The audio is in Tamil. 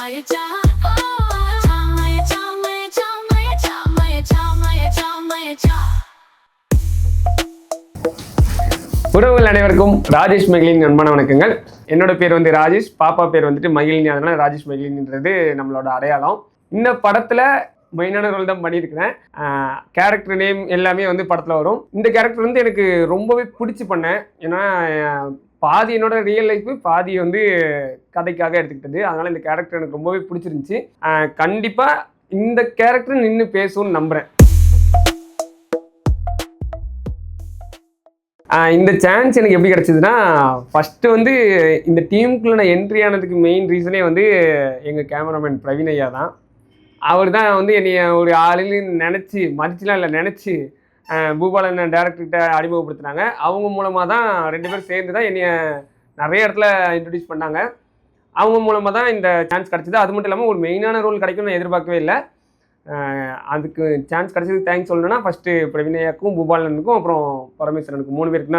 உறவுகள் அனைவருக்கும் ராஜேஷ் மகிழின் அன்பான வணக்கங்கள். என்னோட பேர் வந்து ராஜேஷ், பாப்பா பேர் வந்துட்டு மகிழினி. அதனால ராஜேஷ் மகிழின்றது நம்மளோட அடையாளம். இந்த படத்துல மெயினான ரோல் தான் பண்ணியிருக்கிறேன். கேரக்டர் நேம் எல்லாமே வந்து படத்துல வரும். இந்த கேரக்டர் வந்து எனக்கு ரொம்பவே பிடிச்சி பண்ணேன். ஏன்னா பாதி என்னோட ரியல் லைஃப், பாதி வந்து கதைக்காக எடுத்துக்கிட்டது. அதனால இந்த கேரக்டர் எனக்கு ரொம்பவே பிடிச்சிருந்துச்சு. கண்டிப்பா இந்த கேரக்டர் நின்று பேசும்னு நம்புறேன். இந்த சான்ஸ் எனக்கு எப்படி கிடச்சிதுன்னா, ஃபஸ்ட்டு வந்து இந்த டீமுக்குள்ளே நான் என்ட்ரி ஆனதுக்கு மெயின் ரீசனே வந்து எங்கள் கேமராமேன் பிரவீன் ஐயா தான். அவர் தான் வந்து என்னைய ஒரு ஆளுன்னு நினச்சி, மதிச்சுலாம் இல்லை, நினச்சி பூபாலன் டேரக்டர்கிட்ட அறிமுகப்படுத்தினாங்க. அவங்க மூலமாக தான் 2 பேரும் சேர்ந்து தான் என்னைய நிறைய இடத்துல இன்ட்ரடியூஸ் பண்ணாங்க. அவங்க மூலமாக தான் இந்த சான்ஸ் கிடச்சிது. அது மட்டும் இல்லாமல் ஒரு மெயினான ரோல் கிடைக்கும்னு நான் எதிர்பார்க்கவே இல்லை. அதுக்கு சான்ஸ் கிடச்சதுக்கு தேங்க்ஸ் சொல்லணும்னா ஃபஸ்ட்டு பிரவீன் ஐயாவுக்கும், பூபாலனுக்கும், அப்புறம் பரமேஸ்வரனுக்கு 3 பேருக்கு தான்